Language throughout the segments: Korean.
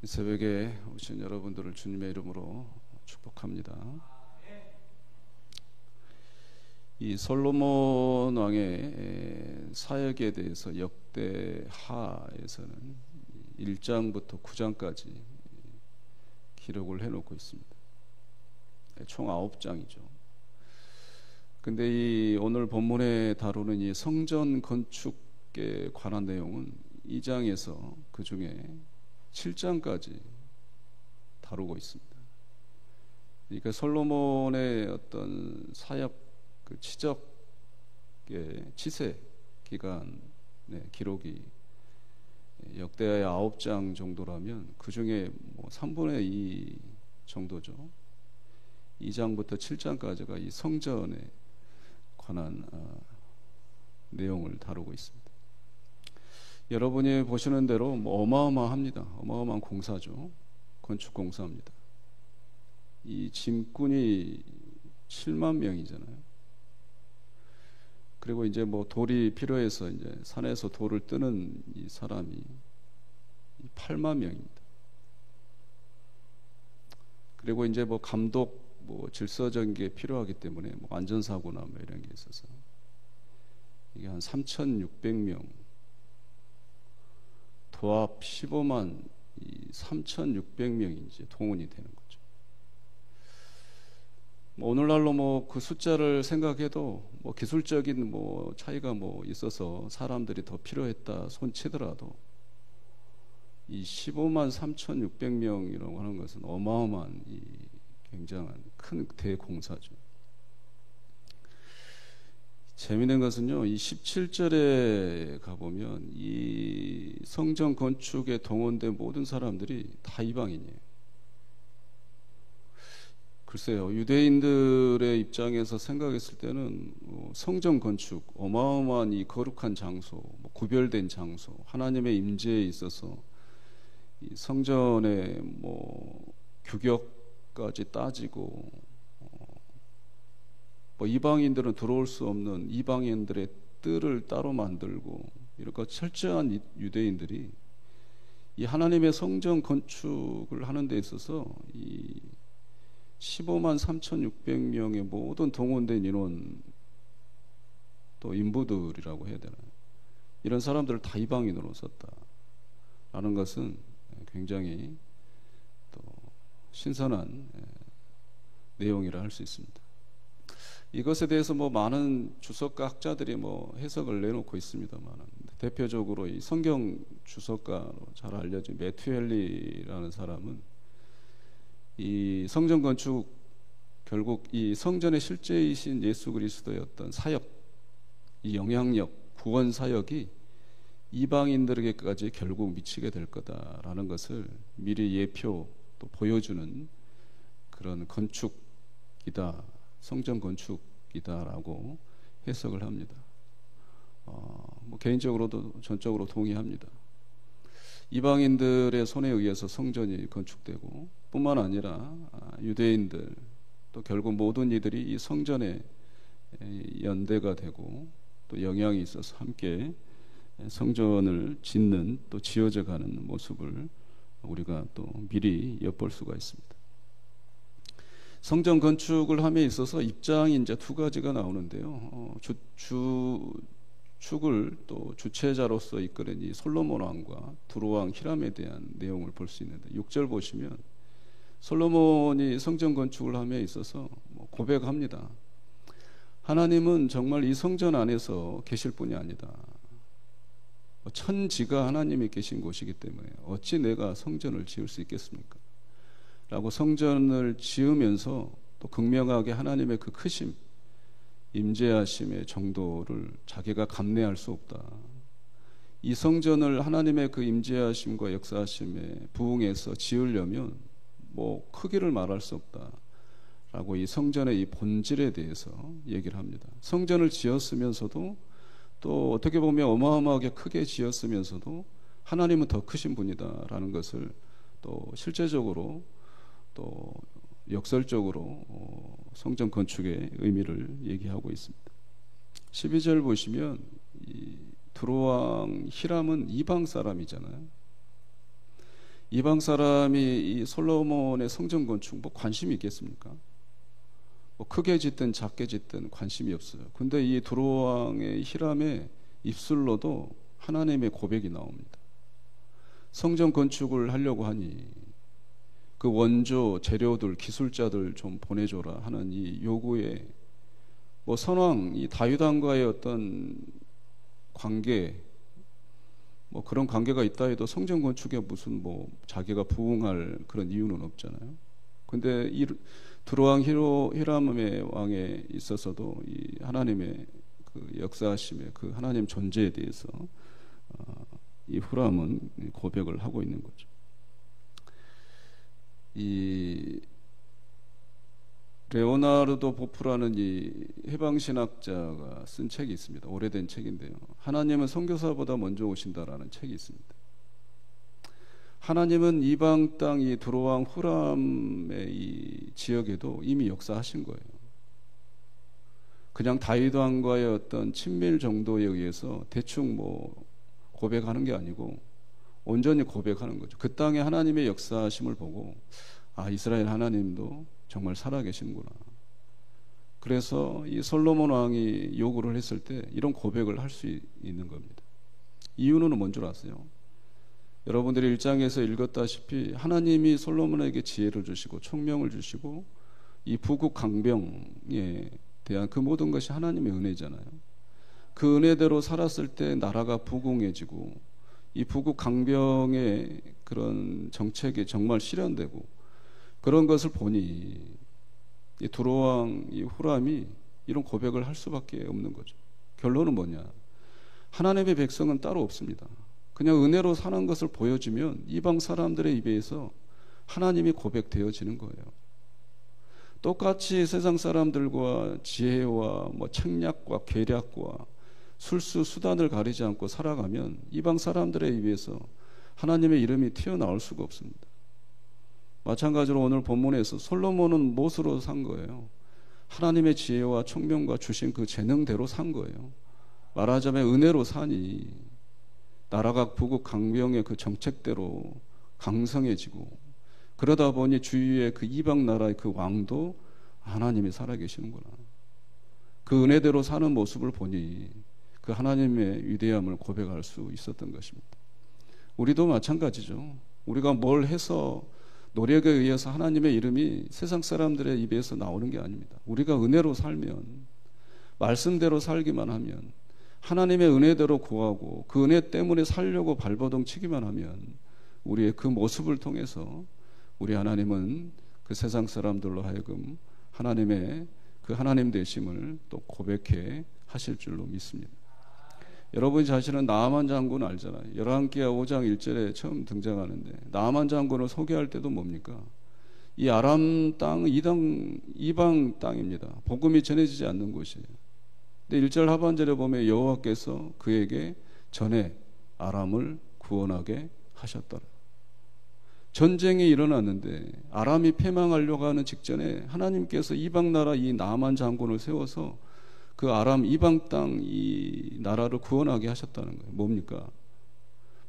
이 새벽에 오신 여러분들을 주님의 이름으로 축복합니다. 이 솔로몬 왕의 사역에 대해서 역대하에서는 1장부터 9장까지 기록을 해놓고 있습니다. 총 9장이죠. 근데 이 오늘 본문에 다루는 이 성전 건축에 관한 내용은 2장에서 그 중에 7장까지 다루고 있습니다. 그러니까 솔로몬의 어떤 사역 그 치적의 치세 기간의 기록이 역대하의 9장 정도라면 그 중에 뭐 3분의 2 정도죠. 2장부터 7장까지가 이 성전에 관한 내용을 다루고 있습니다. 여러분이 보시는 대로 뭐 어마어마합니다. 어마어마한 공사죠. 건축 공사입니다. 이 짐꾼이 7만 명이잖아요. 그리고 이제 뭐 돌이 필요해서 이제 산에서 돌을 뜨는 이 사람이 8만 명입니다. 그리고 이제 뭐 감독, 뭐 질서적인 게 필요하기 때문에 뭐 안전사고나 뭐 이런 게 있어서 이게 한 3,600명. 도합 15만 3,600명이 이제 동원이 되는 거죠. 뭐 오늘날로 뭐 그 숫자를 생각해도 뭐 기술적인 뭐 차이가 뭐 있어서 사람들이 더 필요했다 손치더라도 이 15만 3,600명이라고 하는 것은 어마어마한 이 굉장한 큰 대공사죠. 재미있는 것은요, 이 17절에 가보면 이 성전 건축에 동원된 모든 사람들이 다 이방인이에요. 글쎄요, 유대인들의 입장에서 생각했을 때는 성전 건축, 어마어마한 이 거룩한 장소, 뭐 구별된 장소, 하나님의 임재에 있어서 이 성전의 뭐 규격까지 따지고 뭐 이방인들은 들어올 수 없는 이방인들의 뜰을 따로 만들고 이렇게 철저한 유대인들이 이 하나님의 성전 건축을 하는 데 있어서 이 15만 3,600명의 모든 동원된 인원 또 인부들이라고 해야 되나요? 이런 사람들을 다 이방인으로 썼다라는 것은 굉장히 또 신선한 내용이라 할 수 있습니다. 이것에 대해서 뭐 많은 주석가 학자들이 뭐 해석을 내놓고 있습니다만 대표적으로 이 성경 주석가로 잘 알려진 매튜 헨리라는 사람은 이 성전 건축 결국 이 성전의 실제이신 예수 그리스도의 어떤 사역, 이 영향력, 구원 사역이 이방인들에게까지 결국 미치게 될 거다라는 것을 미리 예표 또 보여주는 그런 건축이다. 성전 건축이다라고 해석을 합니다. 뭐 개인적으로도 전적으로 동의합니다. 이방인들의 손에 의해서 성전이 건축되고 뿐만 아니라 유대인들 또 결국 모든 이들이 이 성전에 연대가 되고 또 영향이 있어서 함께 성전을 짓는 또 지어져 가는 모습을 우리가 또 미리 엿볼 수가 있습니다. 성전 건축을 함에 있어서 입장이 이제 두 가지가 나오는데요. 축을 또 주체자로서 이끌은 이 솔로몬 왕과 두로 왕 히람에 대한 내용을 볼 수 있는데 6절 보시면 솔로몬이 성전 건축을 함에 있어서 고백합니다. 하나님은 정말 이 성전 안에서 계실 분이 아니다. 천지가 하나님이 계신 곳이기 때문에 어찌 내가 성전을 지을 수 있겠습니까? 라고 성전을 지으면서 또 극명하게 하나님의 그 크심, 임재하심의 정도를 자기가 감내할 수 없다. 이 성전을 하나님의 그 임재하심과 역사하심에 부응해서 지으려면 뭐 크기를 말할 수 없다. 라고 이 성전의 이 본질에 대해서 얘기를 합니다. 성전을 지었으면서도 또 어떻게 보면 어마어마하게 크게 지었으면서도 하나님은 더 크신 분이다. 라는 것을 또 실제적으로 또 역설적으로 성전 건축의 의미를 얘기하고 있습니다. 12절 보시면 이 두로 왕 히람은 이방 사람이잖아요. 이방 사람이 이 솔로몬의 성전 건축 뭐 관심이 있겠습니까? 뭐 크게 짓든 작게 짓든 관심이 없어요. 근데 이 두로왕의 히람의 입술로도 하나님의 고백이 나옵니다. 성전 건축을 하려고 하니 그 원조 재료들 기술자들 좀 보내줘라 하는 이 요구에 뭐 선왕 이 다윗 왕과의 어떤 관계 뭐 그런 관계가 있다 해도 성전 건축에 무슨 뭐 자기가 부응할 그런 이유는 없잖아요. 근데 이 두로왕 히람의 왕에 있어서도 이 하나님의 그 역사하심의 그 하나님 존재에 대해서 이 후람은 고백을 하고 있는 거죠. 이 레오나르도 보프라는 이 해방신학자가 쓴 책이 있습니다. 오래된 책인데요. 하나님은 선교사보다 먼저 오신다라는 책이 있습니다. 하나님은 이방 땅 이 두로왕 후람의 이 지역에도 이미 역사하신 거예요. 그냥 다윗 왕과의 어떤 친밀 정도에 의해서 대충 뭐 고백하는 게 아니고 온전히 고백하는 거죠. 그 땅에 하나님의 역사하심을 보고 아, 이스라엘 하나님도 정말 살아계시는구나. 그래서 이 솔로몬 왕이 요구를 했을 때 이런 고백을 할 수 있는 겁니다. 이유는 뭔 줄 아세요? 여러분들이 1장에서 읽었다시피 하나님이 솔로몬에게 지혜를 주시고 총명을 주시고 이 부국 강병에 대한 그 모든 것이 하나님의 은혜잖아요. 그 은혜대로 살았을 때 나라가 부궁해지고 이 부국 강병의 그런 정책이 정말 실현되고 그런 것을 보니 이 두로왕 이 후람이 이런 고백을 할 수밖에 없는 거죠. 결론은 뭐냐? 하나님의 백성은 따로 없습니다. 그냥 은혜로 사는 것을 보여주면 이방 사람들의 입에서 하나님이 고백되어지는 거예요. 똑같이 세상 사람들과 지혜와 뭐 책략과 계략과 술수 수단을 가리지 않고 살아가면 이방 사람들의 입에서 하나님의 이름이 튀어나올 수가 없습니다. 마찬가지로 오늘 본문에서 솔로몬은 무엇으로 산 거예요? 하나님의 지혜와 총명과 주신 그 재능대로 산 거예요. 말하자면 은혜로 사니 나라가 부국 강병의 그 정책대로 강성해지고 그러다 보니 주위의 그 이방 나라의 그 왕도 하나님이 살아계시는구나. 그 은혜대로 사는 모습을 보니 그 하나님의 위대함을 고백할 수 있었던 것입니다. 우리도 마찬가지죠. 우리가 뭘 해서 노력에 의해서 하나님의 이름이 세상 사람들의 입에서 나오는 게 아닙니다. 우리가 은혜로 살면 말씀대로 살기만 하면 하나님의 은혜대로 구하고 그 은혜 때문에 살려고 발버둥 치기만 하면 우리의 그 모습을 통해서 우리 하나님은 그 세상 사람들로 하여금 하나님의 그 하나님 되심을 또 고백해 하실 줄로 믿습니다. 여러분 자신은 나아만 장군 알잖아요. 열왕기하 5장 1절에 처음 등장하는데 나아만 장군을 소개할 때도 뭡니까? 이 아람 땅 이방 땅입니다. 복음이 전해지지 않는 곳이에요. 근데 1절 하반절에 보면 여호와께서 그에게 전에 아람을 구원하게 하셨더라. 전쟁이 일어났는데 아람이 패망하려고 하는 직전에 하나님께서 이방 나라 이 나아만 장군을 세워서 그 아람 이방 땅 이 나라를 구원하게 하셨다는 거예요. 뭡니까?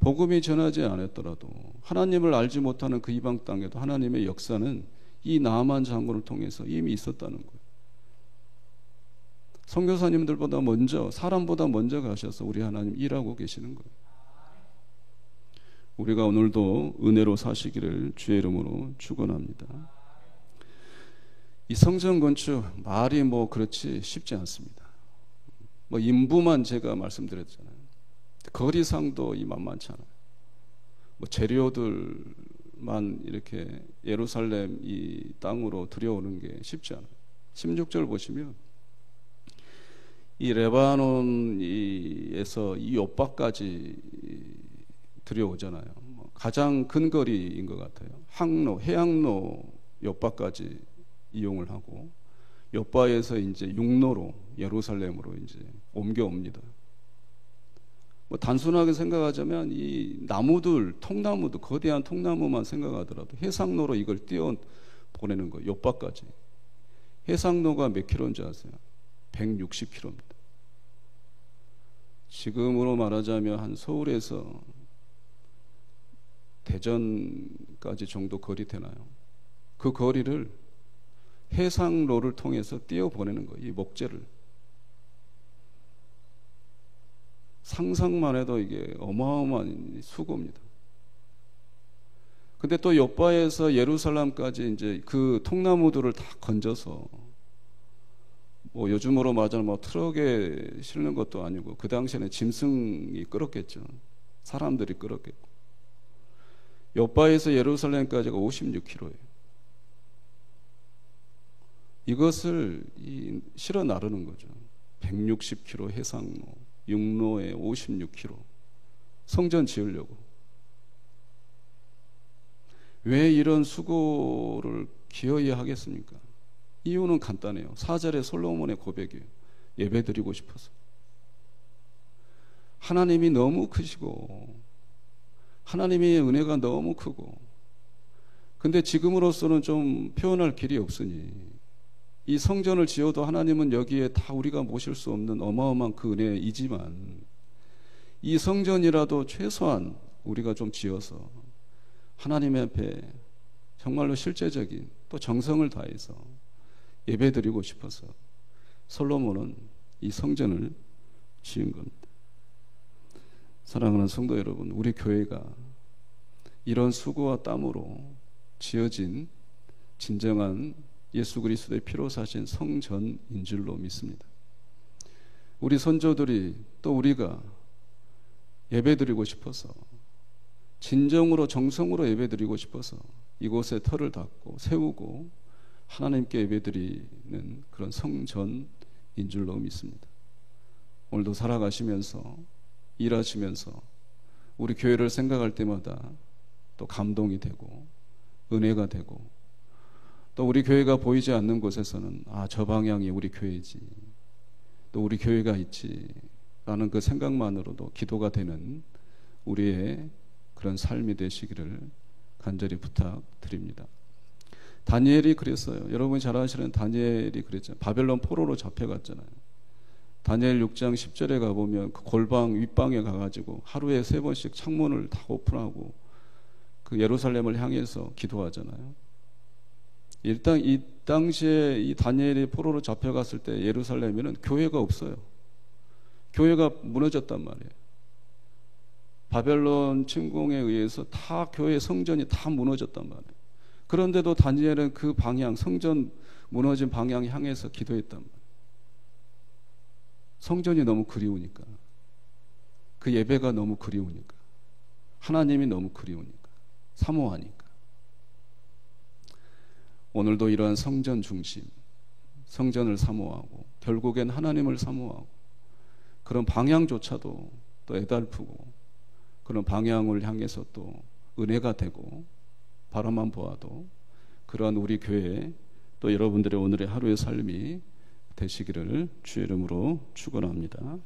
복음이 전하지 않았더라도 하나님을 알지 못하는 그 이방 땅에도 하나님의 역사는 이 나아만 장군을 통해서 이미 있었다는 거예요. 선교사님들보다 먼저 사람보다 먼저 가셔서 우리 하나님 일하고 계시는 거예요. 우리가 오늘도 은혜로 사시기를 주의 이름으로 축원합니다. 이 성전 건축 말이 뭐 그렇지 쉽지 않습니다. 뭐 인부만 제가 말씀드렸잖아요. 거리상도 이 만만치 않아요. 뭐 재료들만 이렇게 예루살렘 이 땅으로 들여오는 게 쉽지 않아요. 16절 보시면 이 레바논에서 이 요바까지 들여오잖아요. 가장 큰 거리인 것 같아요. 항로, 해양로 요바까지 이용을 하고 요바에서 이제 육로로 예루살렘으로 이제 옮겨옵니다. 뭐 단순하게 생각하자면 이 나무들, 통나무도 거대한 통나무만 생각하더라도 해상로로 이걸 띄워 보내는 거예요. 요바까지. 해상로가 몇 킬로인지 아세요? 160km입니다. 지금으로 말하자면 한 서울에서 대전까지 정도 거리 되나요? 그 거리를 해상로를 통해서 띄어보내는 거예요. 이 목재를. 상상만 해도 이게 어마어마한 수고입니다. 근데 또 요바에서 예루살렘까지 이제 그 통나무들을 다 건져서 뭐 요즘으로 말하자면 뭐 트럭에 실는 것도 아니고 그 당시에는 짐승이 끌었겠죠. 사람들이 끌었겠고. 요바에서 예루살렘까지가 56km예요. 이것을 실어 나르는 거죠. 160km 해상로, 육로에 56km. 성전 지으려고. 왜 이런 수고를 기어이 하겠습니까? 이유는 간단해요. 4절의 솔로몬의 고백이에요. 예배드리고 싶어서. 하나님이 너무 크시고 하나님의 은혜가 너무 크고, 근데 지금으로서는 좀 표현할 길이 없으니 이 성전을 지어도 하나님은 여기에 다 우리가 모실 수 없는 어마어마한 그 은혜이지만 이 성전이라도 최소한 우리가 좀 지어서 하나님 앞에 정말로 실제적인 또 정성을 다해서 예배드리고 싶어서 솔로몬은 이 성전을 지은 겁니다. 사랑하는 성도 여러분, 우리 교회가 이런 수고와 땀으로 지어진 진정한 예수 그리스도의 피로 사신 성전인 줄로 믿습니다. 우리 선조들이 또 우리가 예배드리고 싶어서 진정으로 정성으로 예배드리고 싶어서 이곳에 터를 닫고 세우고 하나님께 예배드리는 그런 성전인 줄로 믿습니다. 오늘도 살아가시면서 일하시면서 우리 교회를 생각할 때마다 또 감동이 되고 은혜가 되고, 또 우리 교회가 보이지 않는 곳에서는 저 방향이 우리 교회지, 또 우리 교회가 있지 라는 그 생각만으로도 기도가 되는 우리의 그런 삶이 되시기를 간절히 부탁드립니다. 다니엘이 그랬어요. 여러분이 잘 아시는 다니엘이 그랬잖아요. 바벨론 포로로 잡혀갔잖아요. 다니엘 6장 10절에 가보면 그 골방 윗방에 가가지고 하루에 3번씩 창문을 다 오픈하고 그 예루살렘을 향해서 기도하잖아요. 일단 이 당시에 이 다니엘이 포로로 잡혀갔을 때 예루살렘에는 교회가 없어요. 교회가 무너졌단 말이에요. 바벨론 침공에 의해서 다 교회 성전이 다 무너졌단 말이에요. 그런데도 다니엘은 그 방향, 성전 무너진 방향 향해서 기도했단 말이에요. 성전이 너무 그리우니까, 그 예배가 너무 그리우니까, 하나님이 너무 그리우니까, 사모하니까. 오늘도 이러한 성전 중심, 성전을 사모하고 결국엔 하나님을 사모하고 그런 방향조차도 또 애달프고 그런 방향을 향해서 또 은혜가 되고 바라만 보아도 그러한 우리 교회 또 여러분들의 오늘의 하루의 삶이 되시기를 주의 이름으로 축원합니다.